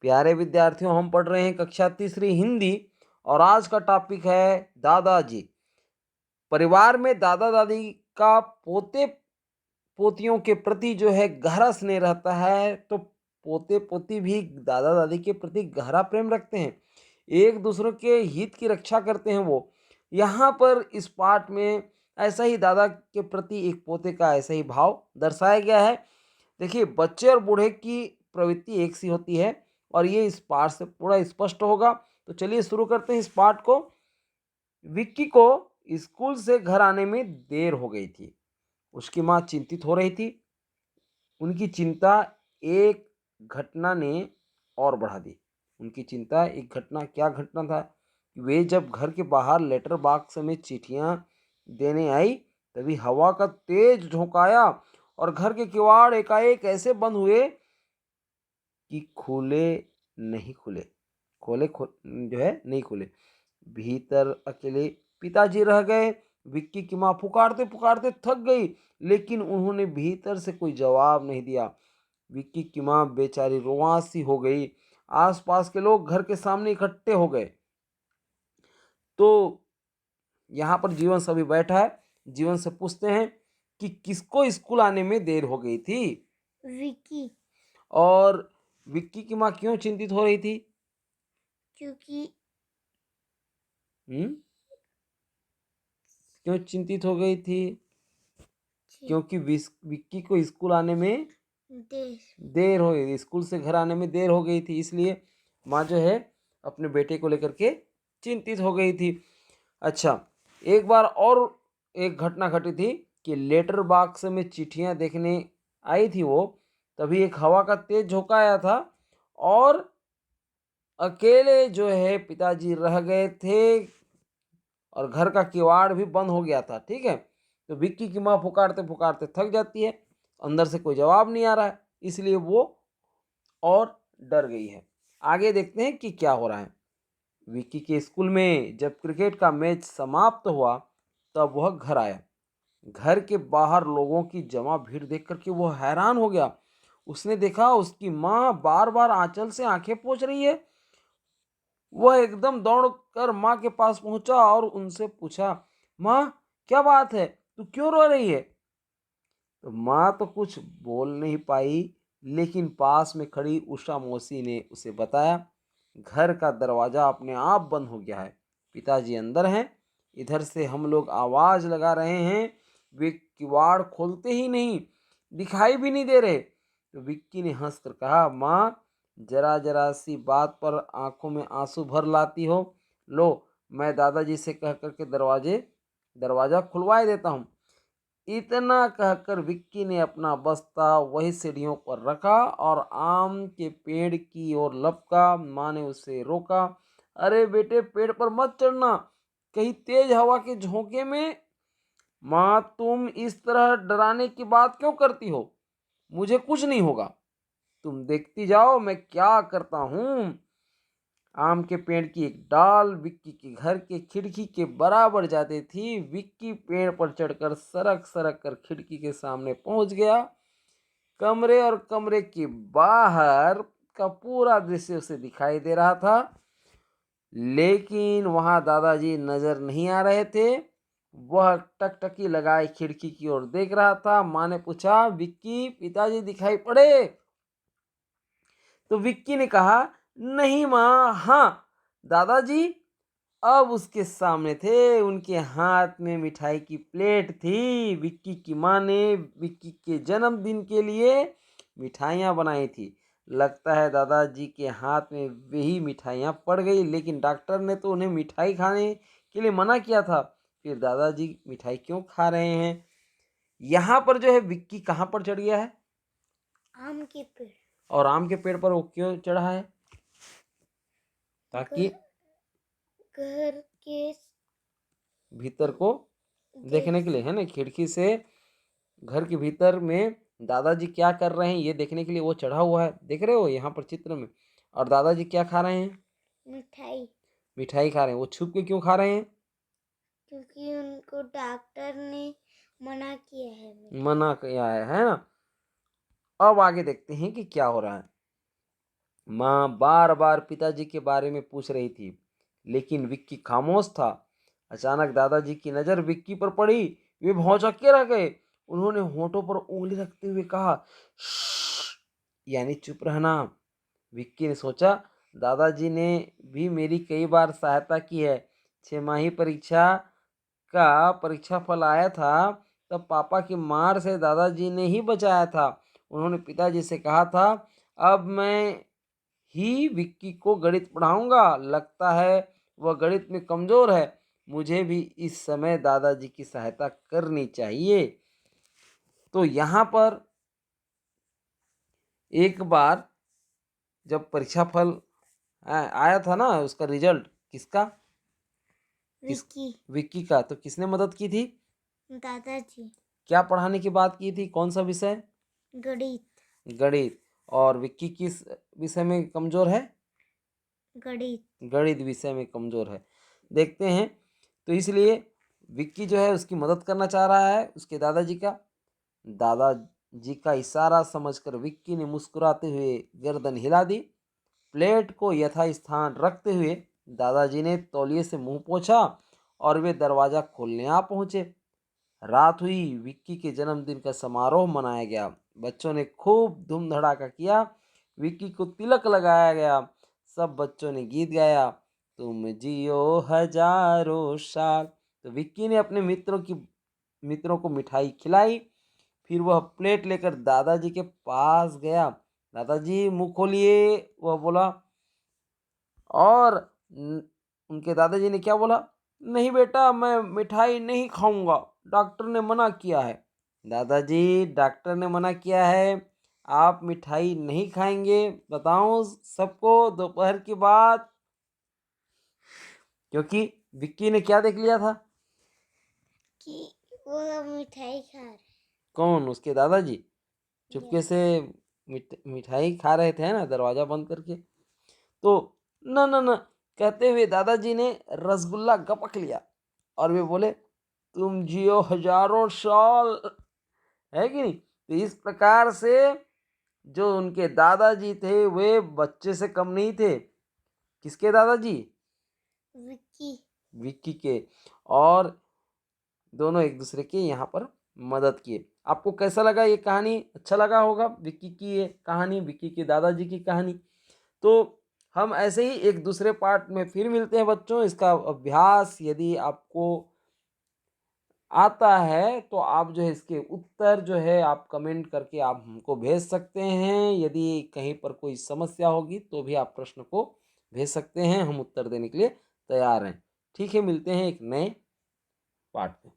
प्यारे विद्यार्थियों, हम पढ़ रहे हैं कक्षा तीसरी हिंदी और आज का टॉपिक है दादाजी। परिवार में दादा दादी का पोते पोतियों के प्रति जो है गहरा स्नेह रहता है, तो पोते पोती भी दादा दादी के प्रति गहरा प्रेम रखते हैं, एक दूसरे के हित की रक्षा करते हैं। वो यहाँ पर इस पाठ में ऐसा ही दादा के प्रति एक पोते का ऐसा ही भाव दर्शाया गया है। देखिए, बच्चे और बूढ़े की प्रवृत्ति एक सी होती है और ये इस पाठ से पूरा स्पष्ट होगा। तो चलिए शुरू करते हैं इस पाठ को। विक्की को स्कूल से घर आने में देर हो गई थी। उसकी माँ चिंतित हो रही थी। उनकी चिंता एक घटना ने और बढ़ा दी। उनकी चिंता एक घटना, क्या घटना था? वे जब घर के बाहर लेटर बॉक्स में चिट्ठियां देने आई, तभी हवा का तेज झोंका आया और घर के किवाड़ एकाएक ऐसे बंद हुए कि खुले नहीं खुले खोले खो जो है नहीं खुले। भीतर अकेले पिताजी रह गए। विक्की की माँ पुकारते पुकारते थक गई, लेकिन उन्होंने भीतर से कोई जवाब नहीं दिया। विक्की की माँ बेचारी रुआंसी हो गई। आसपास के लोग घर के सामने इकट्ठे हो गए। तो यहाँ पर जीवन सभी बैठा है। जीवन से पूछते हैं कि किसको स्कूल आने में देर हो गई थी? विकी। और विक्की की माँ क्यों चिंतित हो रही थी? क्योंकि हम्म क्यों चिंतित हो गई थी? क्योंकि विक्की को स्कूल आने में देर हो गई, स्कूल से घर आने में देर हो गई थी, इसलिए माँ जो है अपने बेटे को लेकर के चिंतित हो गई थी। अच्छा, एक बार और एक घटना घटी थी कि लेटर बॉक्स में चिट्ठियां देखने आई थी वो, तभी एक हवा का तेज झोंका आया था और अकेले जो है पिताजी रह गए थे और घर का किवाड़ भी बंद हो गया था। ठीक है, तो विक्की की माँ पुकारते पुकारते थक जाती है, अंदर से कोई जवाब नहीं आ रहा है, इसलिए वो और डर गई है। आगे देखते हैं कि क्या हो रहा है। विक्की के स्कूल में जब क्रिकेट का मैच समाप्त हुआ, तब वह घर आया। घर के बाहर लोगों की जमा भीड़ देख करके वो हैरान हो गया। उसने देखा उसकी माँ बार बार आंचल से आंखें पोंछ रही है। वह एकदम दौड़कर माँ के पास पहुंचा और उनसे पूछा, माँ, क्या बात है? तू क्यों रो रही है? तो माँ तो कुछ बोल नहीं पाई, लेकिन पास में खड़ी उषा मौसी ने उसे बताया, घर का दरवाजा अपने आप बंद हो गया है, पिताजी अंदर हैं, इधर से हम लोग आवाज लगा रहे हैं, वे किवाड़ खोलते ही नहीं, दिखाई भी नहीं दे रहे। तो विक्की ने हंसकर कहा, माँ, जरा जरा सी बात पर आंखों में आंसू भर लाती हो। लो, मैं दादाजी से कह करके दरवाजा खुलवाए देता हूँ। इतना कहकर विक्की ने अपना बस्ता वही सीढ़ियों पर रखा और आम के पेड़ की ओर लपका। माँ ने उसे रोका, अरे बेटे, पेड़ पर मत चढ़ना, कहीं तेज हवा के झोंके में। माँ, तुम इस तरह डराने की बात क्यों करती हो? मुझे कुछ नहीं होगा, तुम देखती जाओ मैं क्या करता हूँ। आम के पेड़ की एक डाल विक्की के घर के खिड़की के बराबर जाती थी। विक्की पेड़ पर चढ़कर सरक सरक कर खिड़की के सामने पहुंच गया। कमरे और कमरे के बाहर का पूरा दृश्य उसे दिखाई दे रहा था, लेकिन वहां दादाजी नजर नहीं आ रहे थे। वह टकटकी लगाए खिड़की की ओर देख रहा था। माँ ने पूछा, विक्की, पिताजी दिखाई पड़े? तो विक्की ने कहा, नहीं माँ, हाँ, दादाजी अब उसके सामने थे। उनके हाथ में मिठाई की प्लेट थी। विक्की की माँ ने विक्की के जन्मदिन के लिए मिठाइयाँ बनाई थी। लगता है दादाजी के हाथ में वही मिठाइयाँ पड़ गई, लेकिन डॉक्टर ने तो उन्हें मिठाई खाने के लिए मना किया था। फिर दादाजी मिठाई क्यों खा रहे हैं? यहाँ पर जो है विक्की कहाँ पर चढ़ गया है? आम के पेड़। और आम के पेड़ पर वो क्यों चढ़ा है? ताकि घर के भीतर को देखने के लिए, है ना, खिड़की से घर के भीतर में दादाजी क्या कर रहे हैं ये देखने के लिए वो चढ़ा हुआ है। देख रहे हो यहाँ पर चित्र में? और दादाजी क्या खा रहे हैं? मिठाई। मिठाई खा रहे हैं। वो छुप के क्यों खा रहे हैं? क्योंकि उनको डॉक्टर ने मना किया है। मना किया है ना। अब आगे देखते हैं कि क्या हो रहा है। माँ बार बार पिताजी के बारे में पूछ रही थी, लेकिन विक्की खामोश था। अचानक दादाजी की नज़र विक्की पर पड़ी। वे भौंचक्के रह गए। उन्होंने होठों पर उंगली रखते हुए कहा, "श्श्श", यानी चुप रहना। विक्की ने सोचा, दादाजी ने भी मेरी कई बार सहायता की है। 6 माही परीक्षा का परीक्षा फल आया था, तब पापा की मार से दादाजी ने ही बचाया था। उन्होंने पिताजी से कहा था, अब मैं ही विक्की को गणित पढ़ाऊंगा। लगता है वह गणित में कमज़ोर है। मुझे भी इस समय दादाजी की सहायता करनी चाहिए। तो यहाँ पर एक बार जब परीक्षा फल आया था ना, उसका रिजल्ट किसका? विक्की। विक्की का। तो किसने मदद की थी? दादाजी। क्या पढ़ाने की बात की थी? कौन सा विषय? गणित। गणित। और विक्की किस विषय में कमज़ोर है? गणित। गणित विषय में कमज़ोर है। देखते हैं। तो इसलिए विक्की जो है उसकी मदद करना चाह रहा है उसके दादाजी का। दादाजी का इशारा समझकर विक्की ने मुस्कुराते हुए गर्दन हिला दी। प्लेट को यथास्थान रखते हुए दादाजी ने तौलिए से मुंह पोंछा और वे दरवाज़ा खोलने आ पहुँचे। रात हुई। विक्की के जन्मदिन का समारोह मनाया गया। बच्चों ने खूब धूम धड़ाका किया। विक्की को तिलक लगाया गया। सब बच्चों ने गीत गाया, तुम जियो हजारों साल। तो विक्की ने अपने मित्रों को मिठाई खिलाई। फिर वह प्लेट लेकर दादाजी के पास गया। दादाजी मुंह खोलिए, वह बोला। और उनके दादाजी ने क्या बोला? नहीं बेटा, मैं मिठाई नहीं खाऊंगा, डॉक्टर ने मना किया है। दादाजी, डॉक्टर ने मना किया है, आप मिठाई नहीं खाएंगे? बताऊं सबको दोपहर की बात। क्योंकि विक्की ने क्या देख लिया था कि वो मिठाई खा रहे। कौन? उसके दादाजी चुपके Yes. से मिठाई खा रहे थे ना, दरवाजा बंद करके। तो न न न कहते हुए दादाजी ने रसगुल्ला गपक लिया और वे बोले, तुम जियो हजारों साल। है कि नहीं? तो इस प्रकार से जो उनके दादाजी थे वे बच्चे से कम नहीं थे। किसके दादाजी? विक्की। विक्की के। और दोनों एक दूसरे की यहाँ पर मदद किए। आपको कैसा लगा ये कहानी? अच्छा लगा होगा। विक्की की ये कहानी, विक्की के दादाजी की कहानी। तो हम ऐसे ही एक दूसरे पार्ट में फिर मिलते हैं बच्चों। इसका अभ्यास यदि आपको आता है तो आप जो है इसके उत्तर जो है आप कमेंट करके आप हमको भेज सकते हैं। यदि कहीं पर कोई समस्या होगी तो भी आप प्रश्न को भेज सकते हैं, हम उत्तर देने के लिए तैयार हैं। ठीक है, मिलते हैं एक नए पार्ट में।